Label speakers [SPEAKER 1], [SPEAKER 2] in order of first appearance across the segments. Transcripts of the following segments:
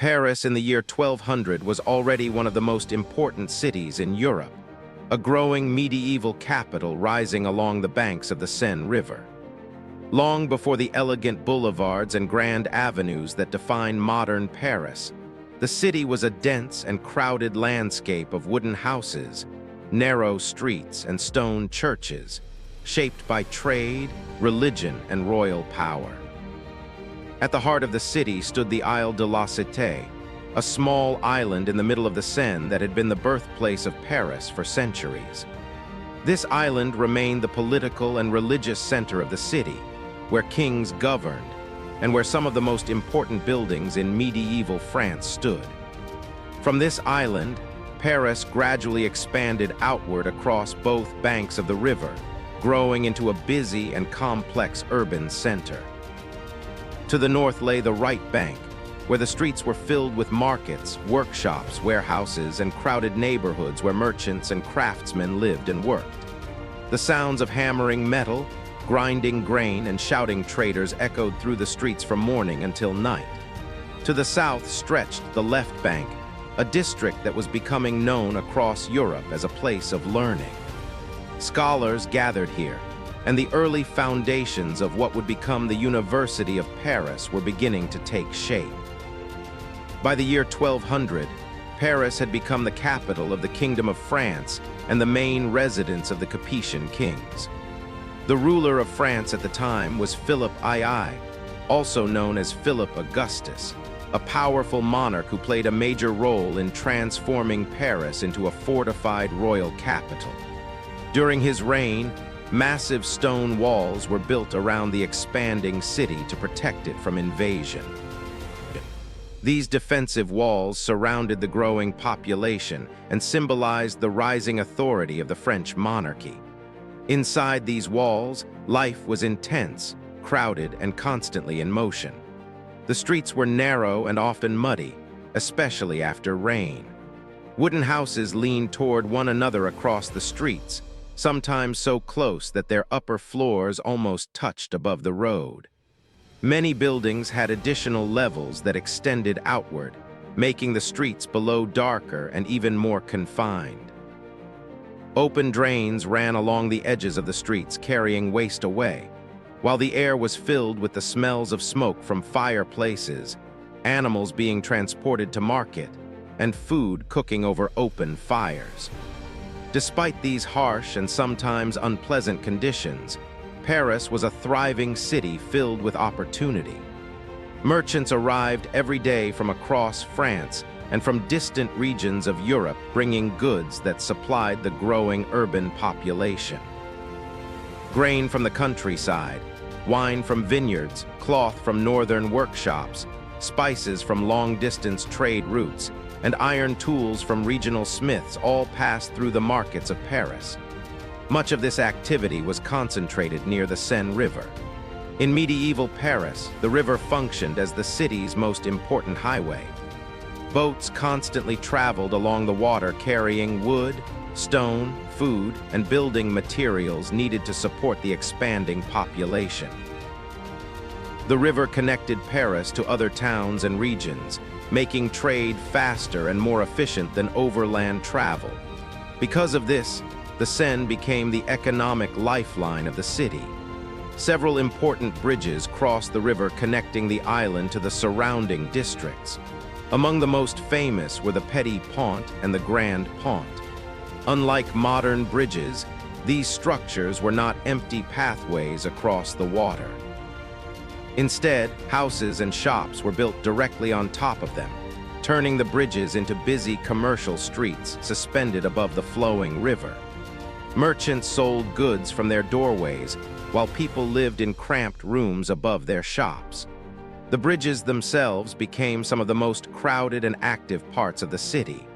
[SPEAKER 1] Paris in the year 1200 was already one of the most important cities in Europe, a growing medieval capital rising along the banks of the Seine River. Long before the elegant boulevards and grand avenues that define modern Paris, the city was a dense and crowded landscape of wooden houses, narrow streets, and stone churches, shaped by trade, religion, and royal power. At the heart of the city stood the Isle de la Cité, a small island in the middle of the Seine that had been the birthplace of Paris for centuries. This island remained the political and religious center of the city, where kings governed, and where some of the most important buildings in medieval France stood. From this island, Paris gradually expanded outward across both banks of the river, growing into a busy and complex urban center. To the north lay the right bank, where the streets were filled with markets, workshops, warehouses, and crowded neighborhoods where merchants and craftsmen lived and worked. The sounds of hammering metal, grinding grain, and shouting traders echoed through the streets from morning until night. To the south stretched the left bank, a district that was becoming known across Europe as a place of learning. Scholars gathered here, and the early foundations of what would become the University of Paris were beginning to take shape. By the year 1200, Paris had become the capital of the Kingdom of France and the main residence of the Capetian kings. The ruler of France at the time was Philip II, also known as Philip Augustus, a powerful monarch who played a major role in transforming Paris into a fortified royal capital. During his reign, massive stone walls were built around the expanding city to protect it from invasion. These defensive walls surrounded the growing population and symbolized the rising authority of the French monarchy. Inside these walls, life was intense, crowded, and constantly in motion. The streets were narrow and often muddy, especially after rain. Wooden houses leaned toward one another across the streets, sometimes so close that their upper floors almost touched above the road. Many buildings had additional levels that extended outward, making the streets below darker and even more confined. Open drains ran along the edges of the streets, carrying waste away, while the air was filled with the smells of smoke from fireplaces, animals being transported to market, and food cooking over open fires. Despite these harsh and sometimes unpleasant conditions, Paris was a thriving city filled with opportunity. Merchants arrived every day from across France and from distant regions of Europe, bringing goods that supplied the growing urban population. Grain from the countryside, wine from vineyards, cloth from northern workshops, spices from long-distance trade routes, and iron tools from regional smiths all passed through the markets of Paris. Much of this activity was concentrated near the Seine River. In medieval Paris, the river functioned as the city's most important highway. Boats constantly traveled along the water carrying wood, stone, food, and building materials needed to support the expanding population. The river connected Paris to other towns and regions, making trade faster and more efficient than overland travel. Because of this, the Seine became the economic lifeline of the city. Several important bridges crossed the river connecting the island to the surrounding districts. Among the most famous were the Petit Pont and the Grand Pont. Unlike modern bridges, these structures were not empty pathways across the water. Instead, houses and shops were built directly on top of them, turning the bridges into busy commercial streets suspended above the flowing river. Merchants sold goods from their doorways, while people lived in cramped rooms above their shops. The bridges themselves became some of the most crowded and active parts of the city.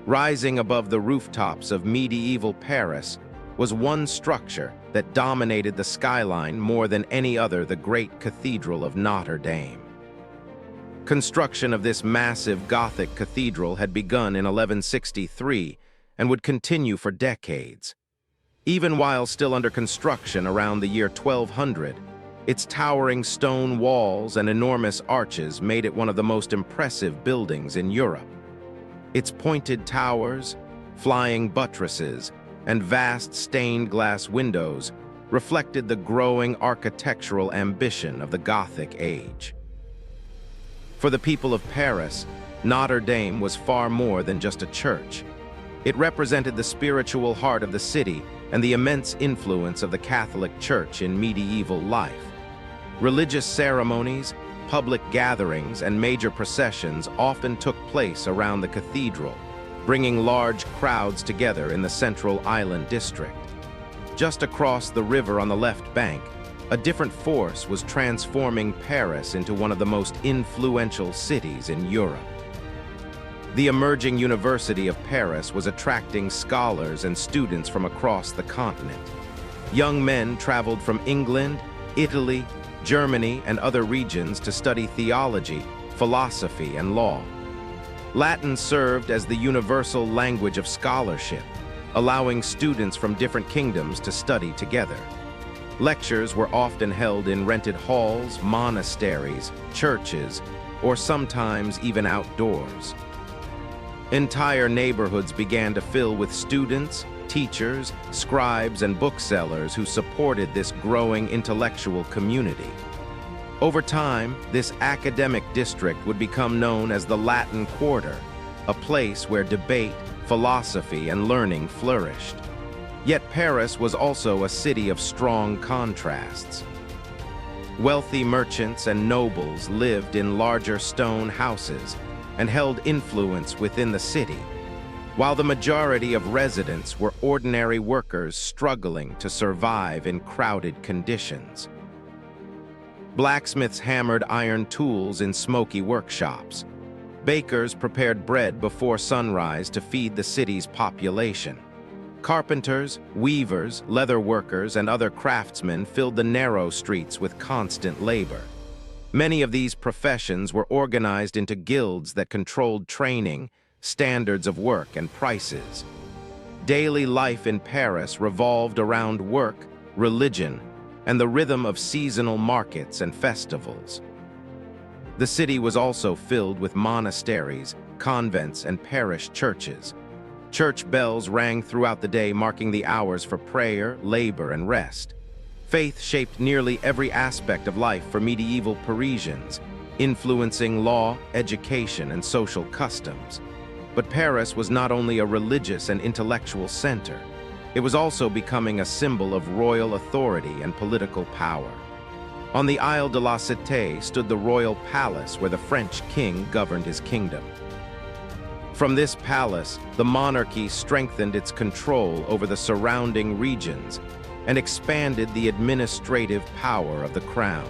[SPEAKER 1] Rising above the rooftops of medieval Paris was one structure that dominated the skyline more than any other: the great Cathedral of Notre-Dame. Construction of this massive Gothic cathedral had begun in 1163 and would continue for decades. Even while still under construction around the year 1200, Its towering stone walls and enormous arches made it one of the most impressive buildings in Europe. Its pointed towers, flying buttresses, and vast stained glass windows reflected the growing architectural ambition of the Gothic age. For the people of Paris, Notre-Dame was far more than just a church. It represented the spiritual heart of the city and the immense influence of the Catholic Church in medieval life. Religious ceremonies, public gatherings, and major processions often took place around the cathedral, bringing large crowds together in the central island district. Just across the river on the left bank, a different force was transforming Paris into one of the most influential cities in Europe. The emerging University of Paris was attracting scholars and students from across the continent. Young men traveled from England, Italy, Germany, and other regions to study theology, philosophy, and law. Latin served as the universal language of scholarship, allowing students from different kingdoms to study together. Lectures were often held in rented halls, monasteries, churches, or sometimes even outdoors. Entire neighborhoods began to fill with students, teachers, scribes, and booksellers who supported this growing intellectual community. Over time, this academic district would become known as the Latin Quarter, a place where debate, philosophy, and learning flourished. Yet Paris was also a city of strong contrasts. Wealthy merchants and nobles lived in larger stone houses and held influence within the city, while the majority of residents were ordinary workers struggling to survive in crowded conditions. Blacksmiths hammered iron tools in smoky workshops. Bakers prepared bread before sunrise to feed the city's population. Carpenters, weavers, leather workers, and other craftsmen filled the narrow streets with constant labor. Many of these professions were organized into guilds that controlled training, standards of work, and prices. Daily life in Paris revolved around work, religion, and the rhythm of seasonal markets and festivals. The city was also filled with monasteries, convents, and parish churches. Church bells rang throughout the day, marking the hours for prayer, labor, and rest. Faith shaped nearly every aspect of life for medieval Parisians, influencing law, education, and social customs. But Paris was not only a religious and intellectual center, it was also becoming a symbol of royal authority and political power. On the Isle de la Cité stood the royal palace where the French king governed his kingdom. From this palace, the monarchy strengthened its control over the surrounding regions and expanded the administrative power of the crown.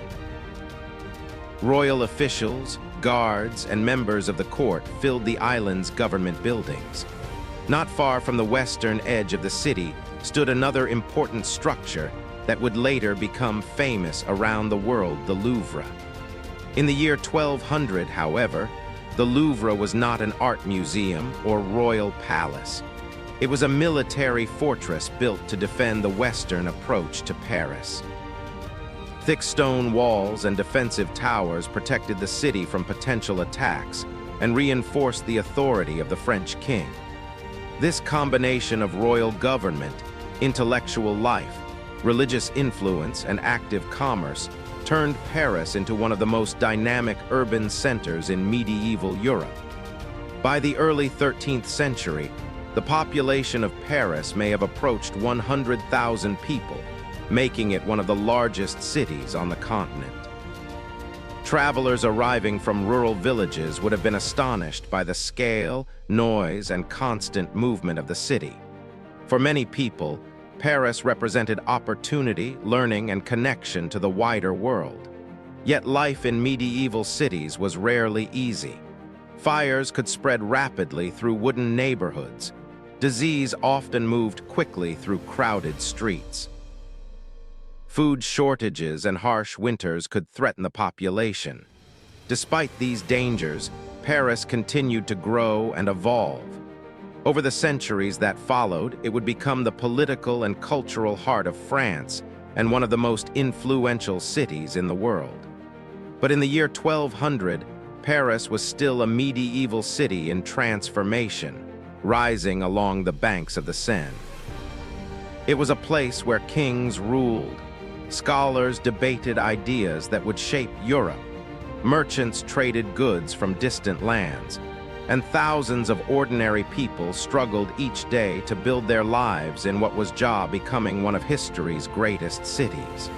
[SPEAKER 1] Royal officials, guards, and members of the court filled the island's government buildings. Not far from the western edge of the city stood another important structure that would later become famous around the world, the Louvre. In the year 1200, however, the Louvre was not an art museum or royal palace. It was a military fortress built to defend the western approach to Paris. Thick stone walls and defensive towers protected the city from potential attacks and reinforced the authority of the French king. This combination of royal government, intellectual life, religious influence, and active commerce turned Paris into one of the most dynamic urban centers in medieval Europe. By the early 13th century, the population of Paris may have approached 100,000 people, making it one of the largest cities on the continent. Travelers arriving from rural villages would have been astonished by the scale, noise, and constant movement of the city. For many people, Paris represented opportunity, learning, and connection to the wider world. Yet life in medieval cities was rarely easy. Fires could spread rapidly through wooden neighborhoods. Disease often moved quickly through crowded streets. Food shortages and harsh winters could threaten the population. Despite these dangers, Paris continued to grow and evolve. Over the centuries that followed, it would become the political and cultural heart of France, and one of the most influential cities in the world. But in the year 1200, Paris was still a medieval city in transformation, rising along the banks of the Seine. It was a place where kings ruled, scholars debated ideas that would shape Europe, merchants traded goods from distant lands, and thousands of ordinary people struggled each day to build their lives in what was becoming one of history's greatest cities.